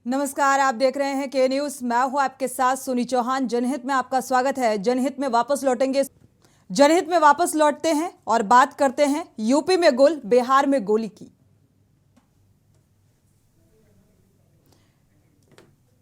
नमस्कार, आप देख रहे हैं के न्यूज। मैं हूं आपके साथ सुनी चौहान। जनहित में आपका स्वागत है। जनहित में वापस लौटेंगे। जनहित में वापस लौटते हैं और बात करते हैं यूपी में गुल, बिहार में गोली की।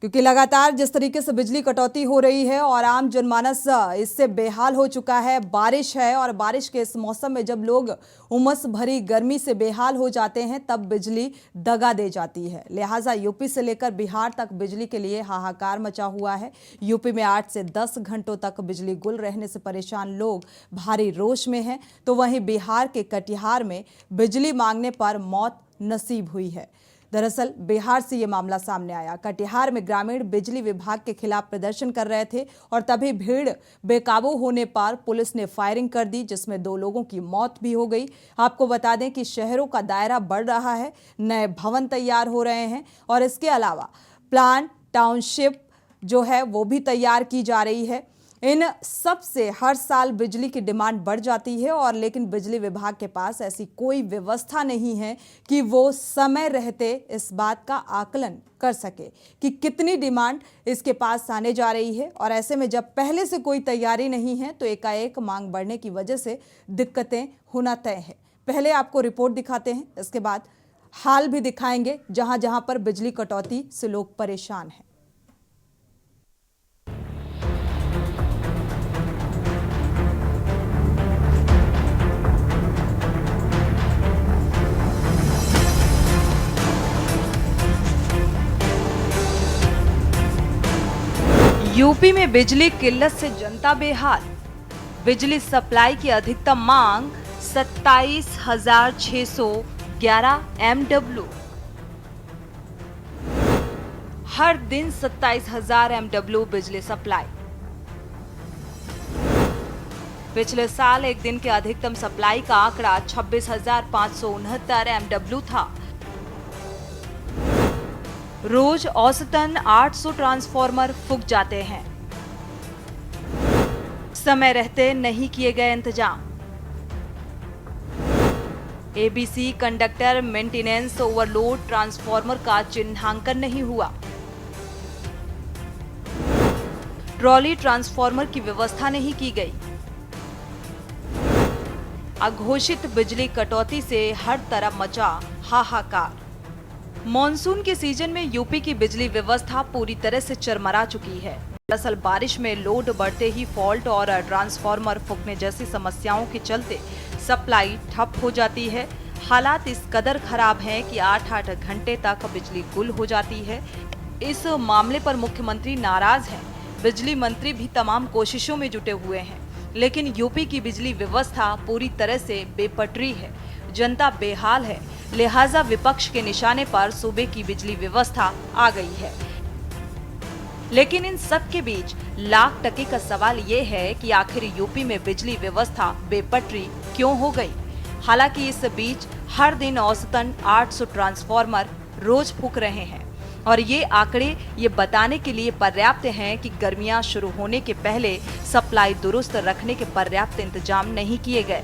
क्योंकि लगातार जिस तरीके से बिजली कटौती हो रही है और आम जनमानस इससे बेहाल हो चुका है। बारिश है और बारिश के इस मौसम में जब लोग उमस भरी गर्मी से बेहाल हो जाते हैं तब बिजली दगा दे जाती है। लिहाजा यूपी से लेकर बिहार तक बिजली के लिए हाहाकार मचा हुआ है। यूपी में 8 से 10 घंटों तक बिजली गुल रहने से परेशान लोग भारी रोष में हैं, तो वहीं बिहार के कटिहार में बिजली मांगने पर मौत नसीब हुई है। दरअसल बिहार से ये मामला सामने आया। कटिहार में ग्रामीण बिजली विभाग के खिलाफ प्रदर्शन कर रहे थे और तभी भीड़ बेकाबू होने पर पुलिस ने फायरिंग कर दी, जिसमें 2 लोगों की मौत भी हो गई। आपको बता दें कि शहरों का दायरा बढ़ रहा है, नए भवन तैयार हो रहे हैं और इसके अलावा प्लांट टाउनशिप जो है वो भी तैयार की जा रही है। इन सब से हर साल बिजली की डिमांड बढ़ जाती है और लेकिन बिजली विभाग के पास ऐसी कोई व्यवस्था नहीं है कि वो समय रहते इस बात का आकलन कर सके कि कितनी डिमांड इसके पास आने जा रही है। और ऐसे में जब पहले से कोई तैयारी नहीं है तो एकाएक मांग बढ़ने की वजह से दिक्कतें होना तय है। पहले आपको रिपोर्ट दिखाते हैं, इसके बाद हाल भी दिखाएंगे जहां जहां पर बिजली कटौती से लोग परेशान हैं। यूपी में बिजली किल्लत से जनता बेहाल। बिजली सप्लाई की अधिकतम मांग 27,611 MW। हर दिन 27,000 MW बिजली सप्लाई। पिछले साल एक दिन के अधिकतम सप्लाई का आंकड़ा 26,569 MW था। रोज औसतन 800 ट्रांसफार्मर फूंक जाते हैं। समय रहते नहीं किए गए इंतजाम। ABC conductor maintenance overload transformer का चिन्हांकन नहीं हुआ। ट्रॉली ट्रांसफार्मर की व्यवस्था नहीं की गई। अघोषित बिजली कटौती से हर तरफ मचा हाहाकार। मॉनसून के सीजन में यूपी की बिजली व्यवस्था पूरी तरह से चरमरा चुकी है। दरअसल बारिश में लोड बढ़ते ही फॉल्ट और ट्रांसफार्मर फूंकने जैसी समस्याओं के चलते सप्लाई ठप हो जाती है। हालात इस कदर खराब हैं कि 8-8 घंटे तक बिजली गुल हो जाती है। इस मामले पर मुख्यमंत्री नाराज हैं। बिजली मंत्री भी तमाम कोशिशों में जुटे हुए हैं, लेकिन यूपी की बिजली व्यवस्था पूरी तरह से बेपटरी है। जनता बेहाल है। लिहाजा विपक्ष के निशाने पर सूबे की बिजली व्यवस्था आ गई है। लेकिन इन सब के बीच लाख टके का सवाल ये है कि आखिर यूपी में बिजली व्यवस्था बेपटरी क्यों हो गई। हालांकि इस बीच हर दिन औसतन 800 ट्रांसफार्मर रोज फूंक रहे हैं और ये आंकड़े ये बताने के लिए पर्याप्त हैं कि गर्मियां शुरू होने के पहले सप्लाई दुरुस्त रखने के पर्याप्त इंतजाम नहीं किए गए।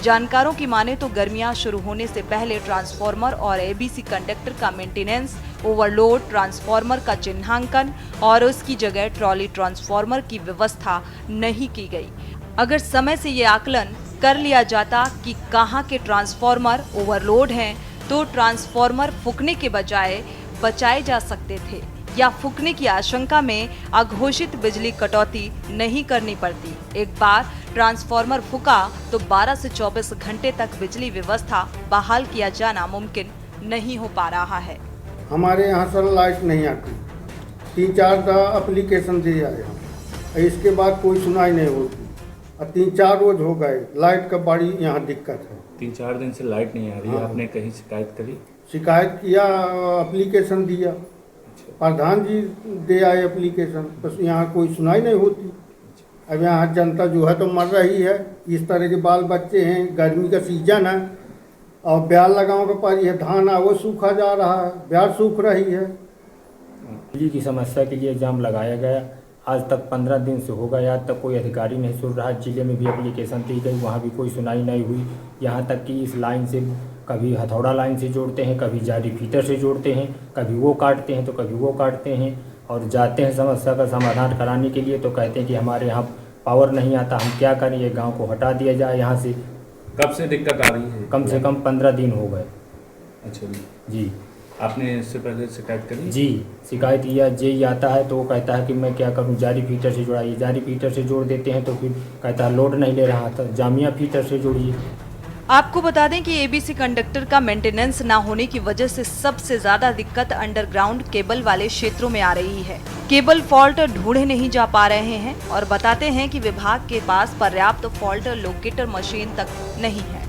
जानकारों की माने तो गर्मियां शुरू होने से पहले ट्रांसफार्मर और एबीसी कंडक्टर का मेंटेनेंस, ओवरलोड ट्रांसफार्मर का चिन्हांकन और उसकी जगह ट्रॉली ट्रांसफार्मर की व्यवस्था नहीं की गई। अगर समय से ये आकलन कर लिया जाता कि कहां के ट्रांसफार्मर ओवरलोड हैं, तो ट्रांसफार्मर फूंकने के बजाय बचाए जा सकते थे या फूंकने की आशंका में अघोषित बिजली कटौती नहीं करनी पड़ती। एक बार ट्रांसफार्मर फूंका तो 12 से 24 घंटे तक बिजली व्यवस्था बहाल किया जाना मुमकिन नहीं हो पा रहा है। हमारे यहाँ सर लाइट नहीं आती। 3-4 एप्लीकेशन दिया यहाँ, इसके बाद कोई सुनाई नहीं होती। 3-4 रोज हो गए, लाइट का बड़ी यहाँ दिक्कत है। 3-4 दिन से लाइट नहीं आ रही है। हाँ। आपने कहीं शिकायत करी? शिकायत किया, एप्लीकेशन दिया, प्रधान जी दे आए एप्लीकेशन, बस यहाँ कोई सुनाई नहीं होती। अब यहाँ जनता जो है तो मर रही है। इस तरह के बाल बच्चे हैं, गर्मी का सीजन है और ब्याल लगाओ के पास ये धान है वो सूखा जा रहा है, ब्याल सूख रही है। बिजली की समस्या के लिए जाम लगाया गया। आज तक 15 दिन से हो गया, आज तक कोई अधिकारी नहीं सुन रहा। जिले में भी एप्लीकेशन दी गई, वहाँ भी कोई सुनाई नहीं हुई। यहाँ तक कि इस लाइन से कभी हथौड़ा लाइन से जोड़ते हैं, कभी जाली फीटर से जोड़ते हैं, कभी वो काटते हैं तो कभी वो काटते हैं। और जाते हैं समस्या का समाधान कराने के लिए तो कहते हैं कि हमारे यहाँ पावर नहीं आता, हम क्या करें, ये गांव को हटा दिया जाए यहाँ से। कब से दिक्कत आ रही है? कम से कम 15 दिन हो गए। अच्छा जी आपने इससे पहले शिकायत करी? जी, शिकायत किया। जेई आता है तो वो कहता है कि मैं क्या करूं, जाली फीटर से जोड़ाइए। जाली फीटर से जोड़ देते हैं तो फिर कहता है लोड नहीं ले रहा था, जामिया फीटर से जोड़िए। आपको बता दें कि एबीसी कंडक्टर का मेंटेनेंस ना होने की वजह से सबसे ज्यादा दिक्कत अंडरग्राउंड केबल वाले क्षेत्रों में आ रही है। केबल फॉल्ट ढूंढे नहीं जा पा रहे हैं और बताते हैं कि विभाग के पास पर्याप्त फॉल्ट लोकेटर मशीन तक नहीं है।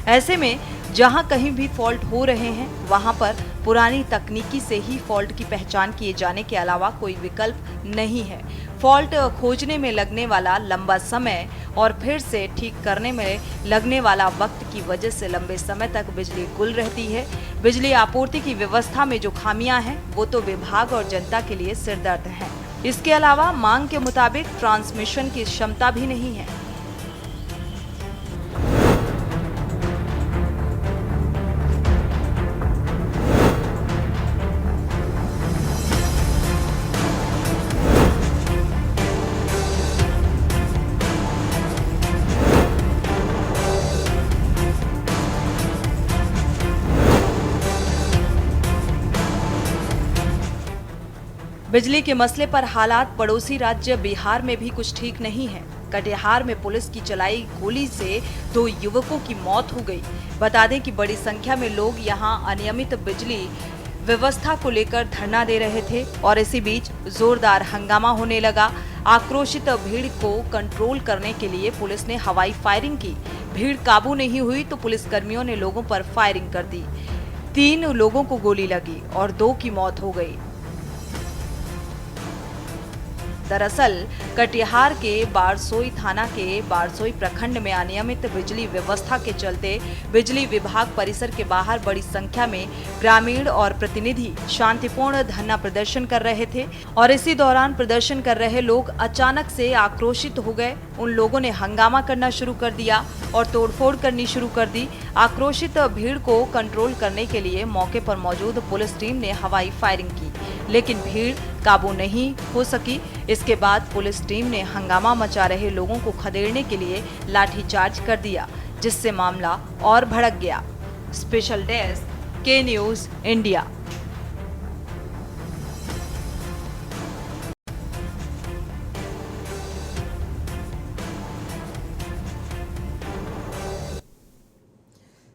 ऐसे में जहां कहीं भी फॉल्ट हो रहे हैं वहां पर पुरानी तकनीकी से ही फॉल्ट की पहचान किए जाने के अलावा कोई विकल्प नहीं है। फॉल्ट खोजने में लगने वाला लंबा समय और फिर से ठीक करने में लगने वाला वक्त की वजह से लंबे समय तक बिजली गुल रहती है। बिजली आपूर्ति की व्यवस्था में जो खामियां हैं वो तो विभाग और जनता के लिए सिरदर्द है। इसके अलावा मांग के मुताबिक ट्रांसमिशन की क्षमता भी नहीं है। बिजली के मसले पर हालात पड़ोसी राज्य बिहार में भी कुछ ठीक नहीं है। कटिहार में पुलिस की चलाई गोली से 2 युवकों की मौत हो गई। बता दें कि बड़ी संख्या में लोग यहां अनियमित बिजली व्यवस्था को लेकर धरना दे रहे थे और इसी बीच जोरदार हंगामा होने लगा। आक्रोशित भीड़ को कंट्रोल करने के लिए पुलिस ने हवाई फायरिंग की। भीड़ काबू नहीं हुई तो पुलिसकर्मियों ने लोगों पर फायरिंग कर दी। 3 लोगों को गोली लगी और 2 की मौत हो गई। दरअसल कटिहार के बारसोई थाना के बारसोई प्रखंड में अनियमित बिजली व्यवस्था के चलते बिजली विभाग परिसर के बाहर बड़ी संख्या में ग्रामीण और प्रतिनिधि शांतिपूर्ण धरना प्रदर्शन कर रहे थे और इसी दौरान प्रदर्शन कर रहे लोग अचानक से आक्रोशित हो गए। उन लोगों ने हंगामा करना शुरू कर दिया और तोड़फोड़ करनी शुरू कर दी। आक्रोशित भीड़ को कंट्रोल करने के लिए मौके पर मौजूद पुलिस टीम ने हवाई फायरिंग की, लेकिन भीड़ काबू नहीं हो सकी। इसके बाद पुलिस टीम ने हंगामा मचा रहे लोगों को खदेड़ने के लिए लाठीचार्ज कर दिया, जिससे मामला और भड़क गया। स्पेशल डेस्क के न्यूज़ इंडिया।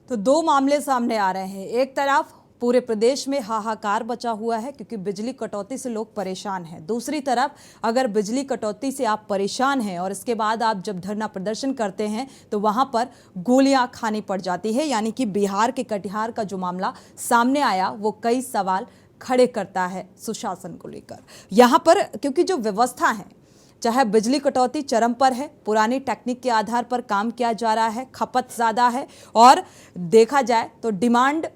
तो 2 मामले सामने आ रहे हैं। एक तरफ पूरे प्रदेश में हाहाकार बचा हुआ है क्योंकि बिजली कटौती से लोग परेशान हैं। दूसरी तरफ अगर बिजली कटौती से आप परेशान हैं और इसके बाद आप जब धरना प्रदर्शन करते हैं तो वहां पर गोलियां खानी पड़ जाती है। यानी कि बिहार के कटिहार का जो मामला सामने आया वो कई सवाल खड़े करता है सुशासन को लेकर। यहाँ पर क्योंकि जो व्यवस्था है, चाहे बिजली कटौती चरम पर है, पुरानी टेक्निक के आधार पर काम किया जा रहा है, खपत ज़्यादा है और देखा जाए तो डिमांड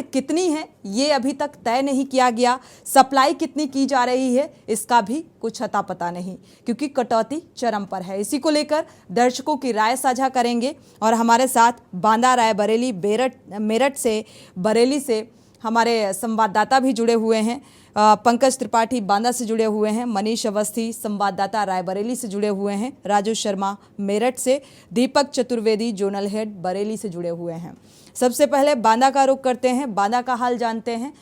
कितनी है ये अभी तक तय नहीं किया गया। सप्लाई कितनी की जा रही है इसका भी कुछ अता पता नहीं, क्योंकि कटौती चरम पर है। इसी को लेकर दर्शकों की राय साझा करेंगे और हमारे साथ बांदा रायबरेली बरेली से हमारे संवाददाता भी जुड़े हुए हैं। पंकज त्रिपाठी बांदा से जुड़े हुए हैं, मनीष अवस्थी संवाददाता रायबरेली से जुड़े हुए हैं, राजू शर्मा मेरठ से, दीपक चतुर्वेदी जोनल हेड बरेली से जुड़े हुए हैं। सबसे पहले बांदा का रुख करते हैं, बांदा का हाल जानते हैं।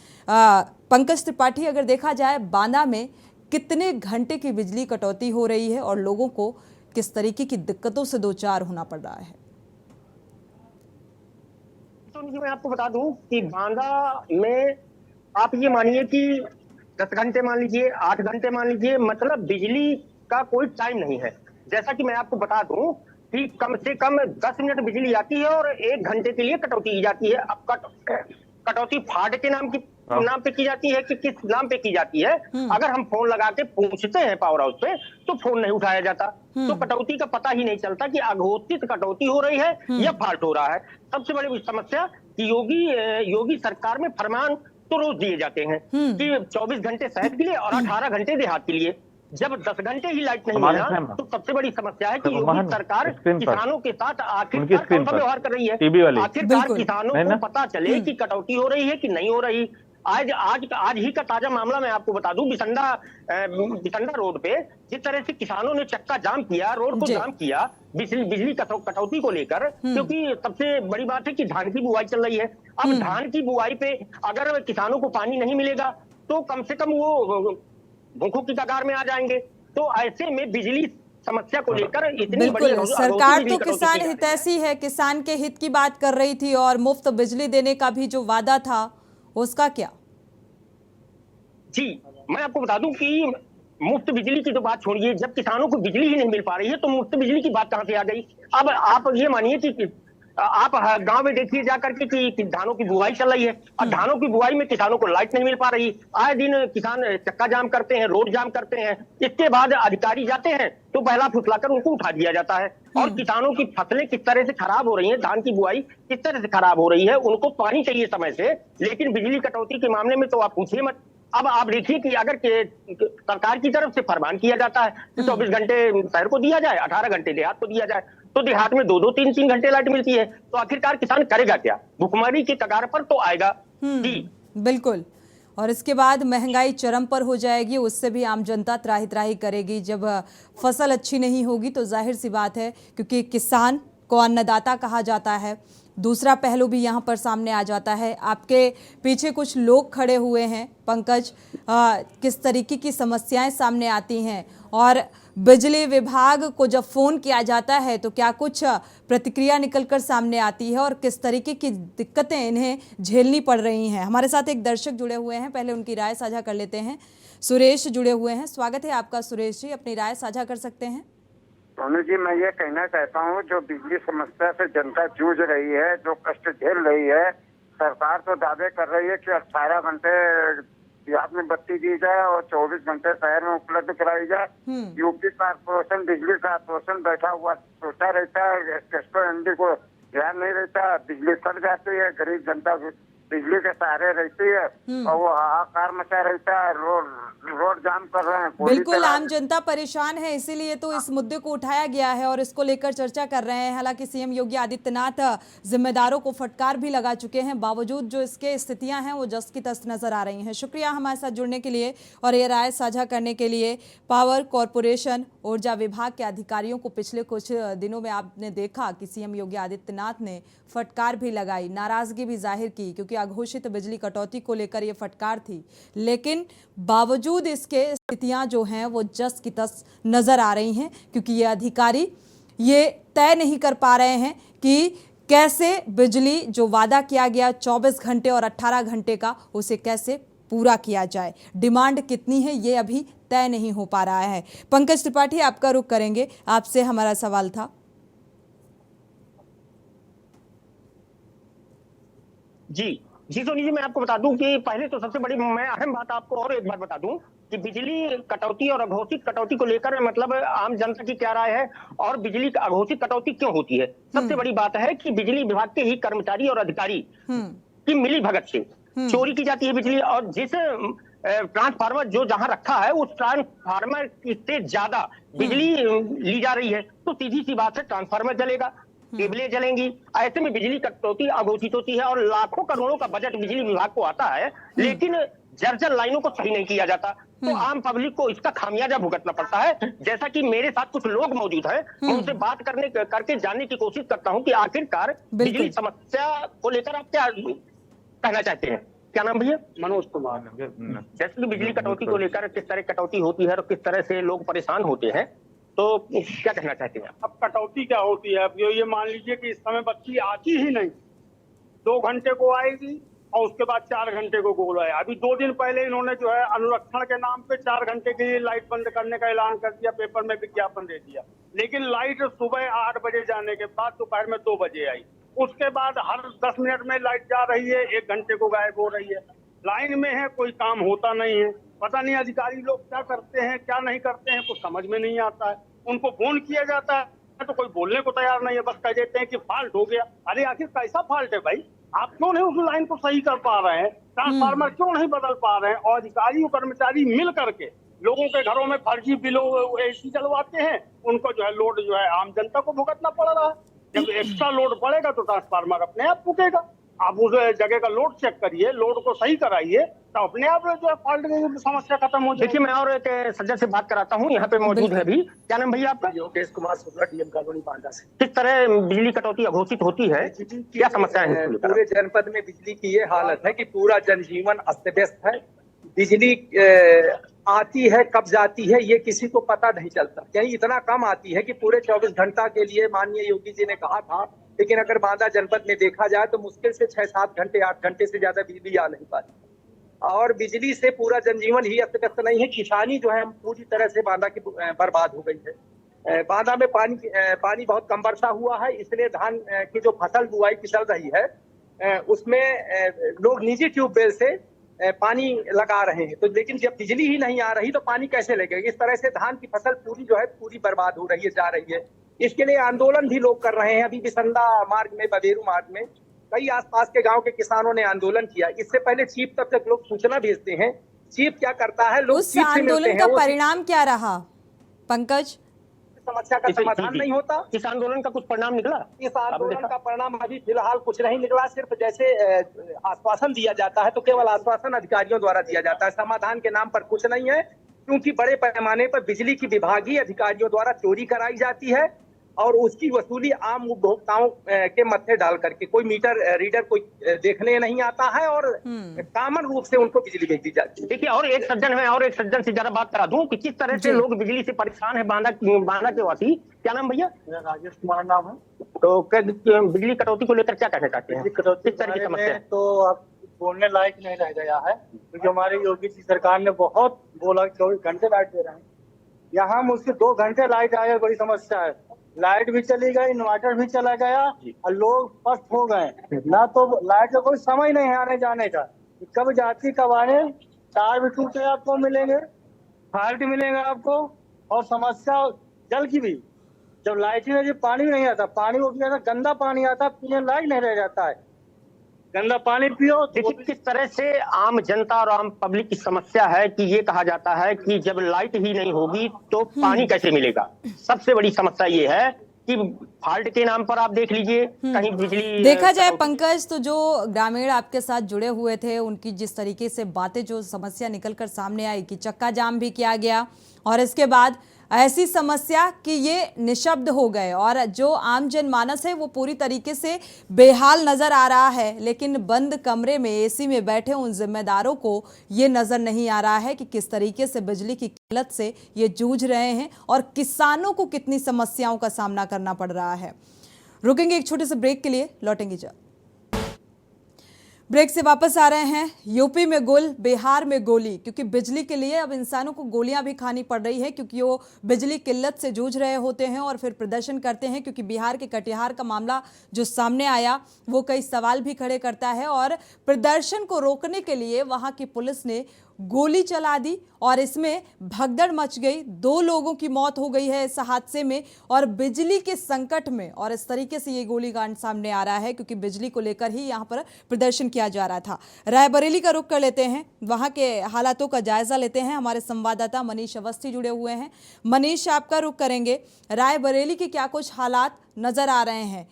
पंकज त्रिपाठी, अगर देखा जाए बांदा में कितने घंटे की बिजली कटौती हो रही है और लोगों को किस तरीके की दिक्कतों से दो चार होना पड़ रहा है? तो मैं आपको बता दूं कि बांदा में आप ये मानिए कि 10 घंटे मान लीजिए, 8 घंटे मान लीजिए, मतलब बिजली का कोई टाइम नहीं है। जैसा कि मैं आपको बता दूं कि कम से कम 10 मिनट बिजली आती है और 1 घंटे के लिए कटौती की जाती है। अब कटौती फाड़ के नाम पे की जाती है कि किस नाम पे की जाती है, अगर हम फोन लगा के पूछते हैं पावर हाउस पे तो फोन नहीं उठाया जाता। तो कटौती का पता ही नहीं चलता कि अघोषित कटौती हो रही है या फाल्ट हो रहा है। सबसे बड़ी समस्या कि योगी सरकार में फरमान तो रोज दिए जाते हैं कि 24 घंटे शहर के लिए और 18 घंटे देहात के लिए। जब 10 घंटे ही लाइट नहीं हमारे मिला सामने। तो सबसे बड़ी समस्या है कि तो योगी मोहन, सरकार स्क्रीन पर। किसानों के साथ उनकी आखिरकार स्क्रीन कौन सा पर। व्यवहार कर रही है। टीवी वाली। आखिरकार बिल्कुल। किसानों है को ना? पता चले कि कटौती हो रही है कि नहीं हो रही। आज ही का ताजा मामला मैं आपको बता दूं, बिसंडा रोड पे जिस तरह से किसानों ने चक्का जाम किया, रोड को जी। जाम किया बिजली कटौती को लेकर, क्योंकि सबसे बड़ी बात है कि धान की बुआई चल रही है। अब धान की बुआई पे अगर किसानों को पानी नहीं मिलेगा तो कम से कम वो भूखों की कगार में आ जाएंगे। तो ऐसे में बिजली समस्या को लेकर इतनी बड़ी बिल्कुल, सरकार बिजली तो कटौती किसान की जा रही है। हितैषी है, किसान के हित की बात कर रही थी, और मुफ्त बिजली देने का भी जो वादा था उसका क्या? जी, मैं आपको बता दूं कि मुफ्त बिजली की तो बात छोड़िए, जब किसानों को बिजली ही नहीं मिल पा रही है तो मुफ्त बिजली की बात कहां से आ गई। अब आप ये मानिए कि आप गांव में देखिए जाकर के कि धानों की बुआई चल रही है और धानों की बुआई में किसानों को लाइट नहीं मिल पा रही। आए दिन किसान चक्का जाम करते हैं, रोड जाम करते हैं, इसके बाद अधिकारी जाते हैं तो बहला फुसलाकर उनको उठा दिया जाता है। और किसानों की फसलें किस तरह से खराब हो रही हैं, धान की बुआई किस तरह से खराब हो रही है, उनको पानी चाहिए समय से, लेकिन बिजली कटौती के मामले में तो आप पूछिए मत। अब आप देखिए कि अगर सरकार की तरफ से फरमान किया जाता है कि 24 घंटे शहर को दिया जाए, 18 घंटे देहात को दिया जाए, तो देहात में 2-2, 3-3 घंटे लाइट मिलती है, तो आखिरकार किसान करेगा क्या? भुखमरी की कगार पर तो आएगा। जी बिल्कुल। और इसके बाद महंगाई चरम पर हो जाएगी, उससे भी आम जनता त्राही त्राही करेगी। जब फसल अच्छी नहीं होगी तो जाहिर सी बात है, क्योंकि किसान को अन्नदाता कहा जाता है। दूसरा पहलू भी यहाँ पर सामने आ जाता है। आपके पीछे कुछ लोग खड़े हुए हैं पंकज, किस तरीके की समस्याएं सामने आती हैं, और बिजली विभाग को जब फोन किया जाता है तो क्या कुछ प्रतिक्रिया निकलकर सामने आती है, और किस तरीके की दिक्कतें इन्हें झेलनी पड़ रही हैं? हमारे साथ एक दर्शक जुड़े हुए हैं, पहले उनकी राय साझा कर लेते हैं। सुरेश जुड़े हुए हैं, स्वागत है आपका सुरेश जी, अपनी राय साझा कर सकते हैं। सोनू जी, मैं ये कहना चाहता हूँ, जो बिजली समस्या से जनता जूझ रही है, जो कष्ट झेल रही है, सरकार तो दावे कर रही है कि 18 घंटे देहात में बत्ती दी जाए और 24 घंटे शहर में उपलब्ध कराई जाए। यूपी कारपोरेशन, बिजली कारपोरेशन बैठा हुआ सोचा रहता है, कैस्ट्रो एमडी को ध्यान नहीं रहता, बिजली कट जाती है, गरीब जनता बिजली के सहारे रहती है और वो हाहाकार मचा रहता है, रोड जाम कर रहे हैं। बिल्कुल, आम जनता परेशान है, इसीलिए तो इस मुद्दे को उठाया गया है और इसको लेकर चर्चा कर रहे हैं। हालांकि सीएम योगी आदित्यनाथ जिम्मेदारों को फटकार भी लगा चुके हैं, बावजूद जो इसके स्थितियां हैं वो जस की तस नजर आ रही हैं। शुक्रिया हमारे साथ जुड़ने के लिए और ये राय साझा करने के लिए। पावर कॉरपोरेशन ऊर्जा विभाग के अधिकारियों को पिछले कुछ दिनों में आपने देखा कि सीएम योगी आदित्यनाथ ने फटकार भी लगाई, नाराजगी भी जाहिर की, क्योंकि अघोषित बिजली कटौती को लेकर ये फटकार थी। लेकिन बावजूद इसके स्थितियां जो हैं वो जस की तस नजर आ रही हैं, क्योंकि ये अधिकारी ये तय नहीं कर पा रहे हैं कि कैसे बिजली जो वादा किया गया 24 घंटे और 18 घंटे का, उसे कैसे पूरा किया जाए। डिमांड कितनी है ये अभी तय नहीं हो पा रहा है। पंकज त्रिपाठी, आपका रुख करेंगे, आपसे हमारा सवाल था। जी सोनी जी, मैं आपको बता दूं कि पहले तो सबसे बड़ी मैं अहम बात आपको और एक बार बता दूं कि बिजली कटौती और अघोषित कटौती को लेकर मतलब आम जनता की क्या राय है और बिजली अघोषित कटौती क्यों होती है। सबसे बड़ी बात है कि बिजली विभाग के ही कर्मचारी और अधिकारी की मिली भगत से चोरी की जाती है बिजली, और जिस ट्रांसफार्मर जो जहां रखा है उस ट्रांसफार्मर से ज्यादा बिजली ली जा रही है, तो सीधी सी बात है ट्रांसफार्मर जलेगा, केबलें जलेंगी। ऐसे में बिजली कटौती अघोषित होती है और लाखों करोड़ों का बजट बिजली विभाग को आता है, लेकिन जर्जर लाइनों को सही नहीं किया जाता, तो आम पब्लिक को इसका खामियाजा भुगतना पड़ता है। जैसा कि मेरे साथ कुछ लोग मौजूद हैं, मैं उनसे बात करके जानने की कोशिश करता हूं कि आखिरकार बिजली समस्या को लेकर आप क्या कहना चाहते हैं। क्या नाम भैया? मनोज कुमार। जैसे कि बिजली कटौती को लेकर किस तरह कटौती होती है और किस तरह से लोग परेशान होते हैं, तो क्या कहना चाहते हैं? अब कटौती क्या होती है? अब ये मान लीजिए कि इस समय बत्ती आती ही नहीं, 2 घंटे को आएगी और उसके बाद 4 घंटे को गोल आया। अभी 2 दिन पहले इन्होंने जो है अनुरक्षण के नाम पे 4 घंटे के लिए लाइट बंद करने का ऐलान कर दिया, पेपर में विज्ञापन दे दिया, लेकिन लाइट सुबह 8 बजे जाने के बाद दोपहर में 2 बजे आई। उसके बाद हर 10 मिनट में लाइट जा रही है, 1 घंटे को गायब हो रही है। लाइन में है, कोई काम होता नहीं है। पता नहीं अधिकारी लोग क्या करते हैं क्या नहीं करते हैं, कुछ समझ में नहीं आता है। उनको फोन किया जाता है तो कोई बोलने को तैयार नहीं है, बस कह देते हैं कि फॉल्ट हो गया। अरे आखिर कैसा फॉल्ट है भाई? आप क्यों नहीं उस लाइन को सही कर पा रहे हैं? ट्रांसफार्मर क्यों नहीं बदल पा रहे हैं? और अधिकारी और कर्मचारी मिल करके लोगों के घरों में फर्जी बिलों एसी चलवाते हैं, उनको जो है लोड जो है आम जनता को भुगतना पड़ रहा है। जब एक्स्ट्रा लोड पड़ेगा तो ट्रांसफार्मर अपने आप फूकेगा। आप उस जगह का लोड चेक करिए, लोड को सही कराइए, तो अपने आप जो है फॉल्ट की समस्या खत्म हो जाएगी। देखिए, मैं और एक सज्जन से बात कराता हूँ, यहाँ पे मौजूद है भी। क्या नाम भैया आपका? योगेश कुमार शुक्ला, डीएम कॉलोनी बांदा से। किस तरह बिजली कटौती अघोषित होती है, क्या समस्या है? पूरे जनपद में बिजली की ये हालत है कि पूरा जनजीवन अस्त व्यस्त है। बिजली आती है, कब जाती है, ये किसी को पता नहीं चलता। कहीं इतना कम आती है कि पूरे 24 घंटा के लिए माननीय योगी जी ने कहा था, लेकिन अगर बांदा जनपद में देखा जाए तो मुश्किल से 6-7 घंटे, 8 घंटे से ज्यादा बिजली आ नहीं पाती। और बिजली से पूरा जनजीवन ही अस्त व्यस्त नहीं है, किसानी जो है पूरी तरह से बांदा की बर्बाद हो गई है। बांदा में पानी बहुत कम वर्षा हुआ है, इसलिए धान की जो फसल बुआई की चल रही है उसमें लोग निजी ट्यूबवेल से पानी लगा रहे हैं। तो लेकिन जब बिजली ही नहीं आ रही तो पानी कैसे लगेगा? इस तरह से धान की फसल पूरी जो है पूरी बर्बाद हो रही है, जा रही है। इसके लिए आंदोलन भी लोग कर रहे हैं। अभी बिसंदा मार्ग में, बबेरू मार्ग में कई आसपास के गांव के किसानों ने आंदोलन किया। इससे पहले चीफ तक तक लोग सूचना भेजते हैं। चीफ क्या करता है, लोग उस चीफ से मिलते आंदोलन हैं। का वो परिणाम क्या रहा पंकज? समस्या का समाधान नहीं होता। इस आंदोलन का कुछ परिणाम निकला? इस आंदोलन का परिणाम अभी फिलहाल कुछ नहीं निकला। सिर्फ जैसे आश्वासन दिया जाता है तो केवल आश्वासन अधिकारियों द्वारा दिया जाता है, समाधान के नाम पर कुछ नहीं है। क्योंकि बड़े पैमाने पर बिजली की विभागीय अधिकारियों द्वारा चोरी कराई जाती है और उसकी वसूली आम उपभोक्ताओं के मत्थे डाल करके, कोई मीटर रीडर कोई देखने नहीं आता है और कामन रूप से उनको बिजली भेज दी जाती है। देखिए, और एक सज्जन है, और एक सज्जन से जरा बात करा दूं कि किस तरह से लोग बिजली से परेशान है बांदा के वासी। क्या नाम भैया? मेरा राजेश कुमार नाम है। तो बिजली कटौती को लेकर क्या कहना चाहते हैं? किस तरह की समस्या है? तो अब बोलने लायक नहीं रह गया है, क्योंकि हमारे योगी जी सरकार ने बहुत बोला 24 घंटे लाइट दे रहे हैं। यहाँ मुझसे 2 घंटे लाइट आया, बड़ी समस्या है। लाइट भी चली गई, इन्वर्टर भी चला गया और लोग पस्त हो गए। ना तो लाइट का कोई समय नहीं है आने जाने का, कब जाती कब आने। तार भी टूटे आपको मिलेंगे, फाल्ट मिलेगा आपको, और समस्या जल की भी। जब लाइट ही नहीं, पानी नहीं आता, पानी वो भी आता, गंदा पानी आता, पीने लायक नहीं रह जाता है। गंदा पानी पियो। देखिए, किस तरह से आम जनता और आम पब्लिक की समस्या है कि ये कहा जाता है कि जब लाइट ही नहीं होगी तो पानी कैसे मिलेगा। सबसे बड़ी समस्या ये है कि फाल्ट के नाम पर आप देख लीजिए, कहीं बिजली देखा जाए पंकज, तो जो ग्रामीण आपके साथ जुड़े हुए थे उनकी जिस तरीके से बातें, जो समस्या निकलकर सामने आई कि चक्का जाम भी किया गया और इसके बाद ऐसी समस्या कि ये निशब्द हो गए और जो आम जनमानस है वो पूरी तरीके से बेहाल नजर आ रहा है। लेकिन बंद कमरे में एसी में बैठे उन जिम्मेदारों को ये नजर नहीं आ रहा है कि किस तरीके से बिजली की किल्लत से ये जूझ रहे हैं और किसानों को कितनी समस्याओं का सामना करना पड़ रहा है। रुकेंगे एक छोटे से ब्रेक के लिए, लौटेंगे जल्द। ब्रेक से वापस आ रहे हैं। यूपी में गुल, बिहार में गोली, क्योंकि बिजली के लिए अब इंसानों को गोलियां भी खानी पड़ रही है, क्योंकि वो बिजली किल्लत से जूझ रहे होते हैं और फिर प्रदर्शन करते हैं। क्योंकि बिहार के कटिहार का मामला जो सामने आया वो कई सवाल भी खड़े करता है और प्रदर्शन को रोकने के लिए वहां की पुलिस ने गोली चला दी और इसमें भगदड़ मच गई। 2 लोगों की मौत हो गई है इस हादसे में और बिजली के संकट में, और इस तरीके से ये गोलीकांड सामने आ रहा है क्योंकि बिजली को लेकर ही यहाँ पर प्रदर्शन किया जा रहा था। रायबरेली का रुख कर लेते हैं, वहाँ के हालातों का जायजा लेते हैं। हमारे संवाददाता मनीष अवस्थी जुड़े हुए हैं। मनीष, आपका रुख करेंगे, रायबरेली के क्या कुछ हालात नजर आ रहे हैं?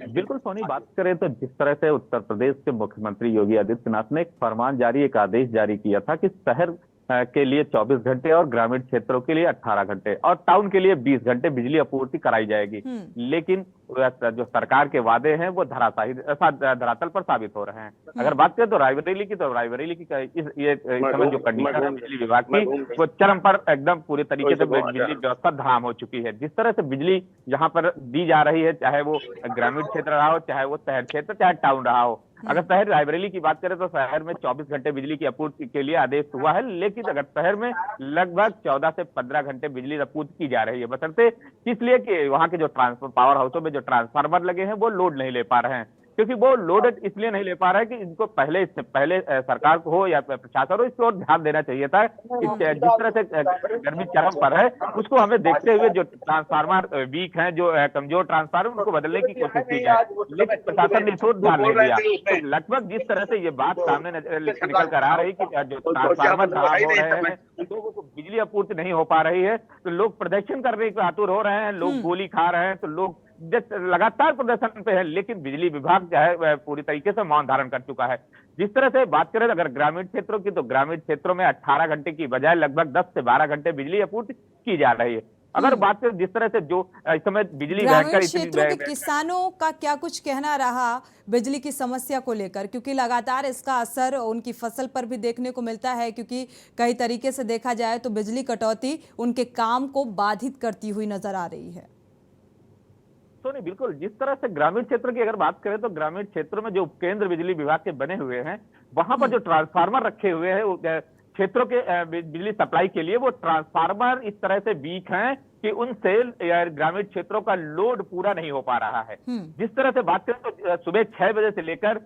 बिल्कुल सोनी, बात करें तो जिस तरह से उत्तर प्रदेश के मुख्यमंत्री योगी आदित्यनाथ ने एक फरमान जारी, एक आदेश जारी किया था कि शहर के लिए 24 घंटे और ग्रामीण क्षेत्रों के लिए 18 घंटे और टाउन के लिए 20 घंटे बिजली आपूर्ति कराई जाएगी। लेकिन जो सरकार के वादे हैं वो धरातल पर साबित हो रहे हैं। अगर बात करें तो रायबरेली की, तो रायबरेली की इस समय जो कंडीशन है बिजली विभाग की वो चरम पर एकदम पूरी तरीके से बिजली व्यवस्था धराम हो चुकी है। जिस तरह से बिजली यहाँ पर दी जा रही है, चाहे वो ग्रामीण क्षेत्र रहा हो, चाहे वो शहर क्षेत्र, चाहे टाउन रहा हो। अगर शहर रायबरेली की बात करें तो शहर में 24 घंटे बिजली की आपूर्ति के लिए आदेश हुआ है, लेकिन अगर शहर में लगभग 14 से 15 घंटे बिजली आपूर्ति की जा रही है। बशर्ते इसलिए कि वहां के जो पावर हाउसों में जो ट्रांसफार्मर लगे हैं वो लोड नहीं ले पा रहे हैं। क्योंकि वो लोड इसलिए नहीं ले पा रहा है कि इनको पहले सरकार को हो या प्रशासन हो इस पर ध्यान देना चाहिए था। जिस तरह से गर्मी चरम पर है उसको हमें देखते हुए जो ट्रांसफार्मर वीक हैं, जो कमजोर ट्रांसफार्मर, उनको बदलने की कोशिश की जाए, लेकिन प्रशासन ने इसको ध्यान नहीं दिया। तो लगभग जिस तरह से ये बात सामने निकल कर आ रही कि जो ट्रांसफार्मर खराब हो रहे हैं, लोगों को बिजली आपूर्ति नहीं हो पा रही है, तो लोग प्रदर्शन करने को आतुर हो रहे हैं, लोग गोली खा रहे हैं, तो लोग लगातार प्रदर्शन पे है। लेकिन बिजली विभाग जो है वह पूरी तरीके से मौन धारण कर चुका है। जिस तरह से बात करें अगर ग्रामीण क्षेत्रों की, तो ग्रामीण क्षेत्रों में 18 घंटे की बजाय लगभग 10 से 12 घंटे बिजली आपूर्ति की जा रही है। अगर बात करें जिस तरह से जो इस समय बिजली ग्रामीण क्षेत्रों के किसानों का क्या कुछ कहना रहा बिजली की समस्या को लेकर, क्योंकि लगातार इसका असर उनकी फसल पर भी देखने को मिलता है, क्योंकि कई तरीके से देखा जाए तो बिजली कटौती उनके काम को बाधित करती हुई नजर आ रही है। तो नहीं, बिल्कुल जिस तरह से ग्रामीण क्षेत्र की अगर बात करें तो ग्रामीण क्षेत्रों में जो उपकेंद्र बिजली विभाग के बने हुए हैं, वहां पर जो ट्रांसफार्मर रखे हुए हैं क्षेत्रों के बिजली सप्लाई के लिए, वो ट्रांसफार्मर इस तरह से वीक हैं कि उनसे ग्रामीण क्षेत्रों का लोड पूरा नहीं हो पा रहा है। जिस तरह से बात करें तो सुबह 6 बजे से लेकर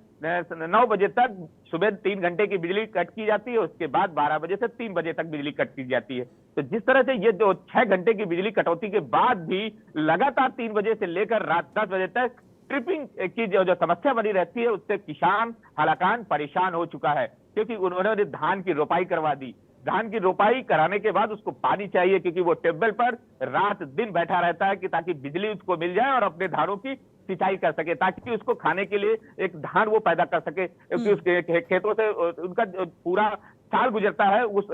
9 बजे तक सुबह 3 घंटे की बिजली कट की जाती है, उसके बाद 12 बजे से 3 बजे तक बिजली कट की जाती है। तो जिस तरह से ये जो 6 घंटे की बिजली कटौती के बाद भी लगातार 3 बजे से लेकर रात 10 बजे तक ट्रिपिंग की जो समस्या बनी रहती है, उससे किसान हलाकान परेशान हो चुका है, क्योंकि उन्होंने धान की रोपाई करवा दी। धान की रोपाई कराने के बाद उसको पानी चाहिए, क्योंकि वो टेबल पर रात दिन बैठा रहता है कि ताकि बिजली उसको मिल जाए और अपने धानों की सिंचाई कर सके, ताकि उसको खाने के लिए एक धान वो पैदा कर सके। क्योंकि उसके खेतों से उनका पूरा साल गुजरता है, उस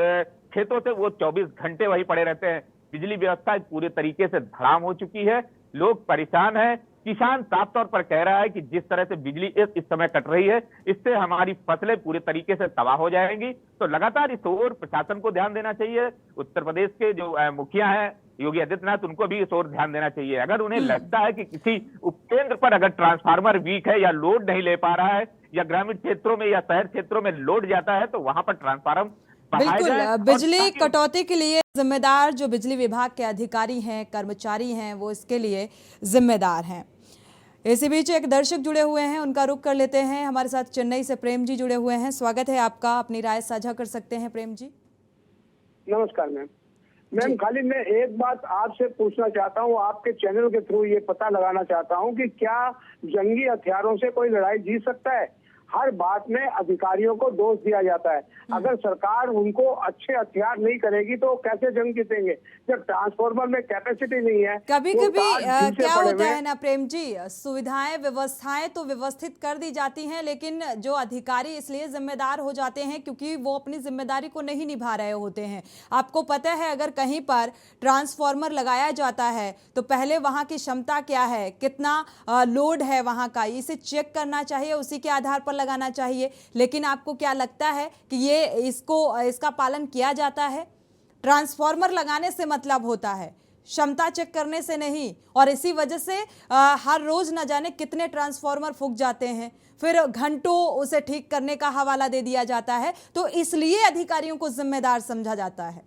खेतों से वो 24 घंटे वही पड़े रहते हैं। बिजली व्यवस्था पूरे तरीके से धड़ाम हो चुकी है, लोग परेशान हैं। किसान साफ तौर पर कह रहा है कि जिस तरह से बिजली इस समय कट रही है, इससे हमारी फसलें पूरे तरीके से तबाह हो जाएंगी। तो लगातार इस ओर प्रशासन को ध्यान देना चाहिए। उत्तर प्रदेश के जो मुखिया हैं योगी आदित्यनाथ, उनको भी इस ओर ध्यान देना चाहिए। अगर उन्हें लगता है कि किसी उपकेंद्र पर अगर ट्रांसफार्मर वीक है या लोड नहीं ले पा रहा है, या ग्रामीण क्षेत्रों में या शहर क्षेत्रों में लोड जाता है, तो वहां पर ट्रांसफार्मर बिल्कुल बिजली कटौती के लिए जिम्मेदार जो बिजली विभाग के अधिकारी हैं, कर्मचारी हैं, वो इसके लिए जिम्मेदार हैं। इसी बीच एक दर्शक जुड़े हुए हैं, उनका रुख कर लेते हैं। हमारे साथ चेन्नई से प्रेम जी जुड़े हुए हैं, स्वागत है आपका, अपनी राय साझा कर सकते हैं प्रेम जी। नमस्कार मैम, खाली मैं एक बात आपसे पूछना चाहता हूँ, आपके चैनल के थ्रू ये पता लगाना चाहता हूँ कि क्या जंगी हथियारों से कोई लड़ाई जीत सकता है? हर बात में अधिकारियों को दोष दिया जाता है। अगर सरकार उनको अच्छे हथियार नहीं करेगी तो कैसे जंग जीतेंगे, जब ट्रांसफार्मर में कैपेसिटी नहीं है। कभी कभी क्या होता है ना प्रेम जी, सुविधाएं व्यवस्थाएं तो व्यवस्थित कर दी जाती हैं, लेकिन जो अधिकारी इसलिए जिम्मेदार हो जाते हैं क्योंकि वो अपनी जिम्मेदारी को नहीं निभा रहे होते हैं। आपको पता है अगर कहीं पर ट्रांसफार्मर लगाया जाता है तो पहले वहां की क्षमता क्या है, कितना लोड है वहां का, इसे चेक करना चाहिए, उसी के आधार पर लगाना चाहिए। लेकिन आपको क्या लगता है कि ये इसका पालन किया जाता है? ट्रांसफार्मर लगाने से मतलब होता है, क्षमता चेक करने से नहीं। और इसी वजह से हर रोज न जाने कितने ट्रांसफार्मर फूक जाते हैं, फिर घंटों उसे ठीक करने का हवाला दे दिया जाता है। तो इसलिए अधिकारियों को जिम्मेदार समझा जाता है।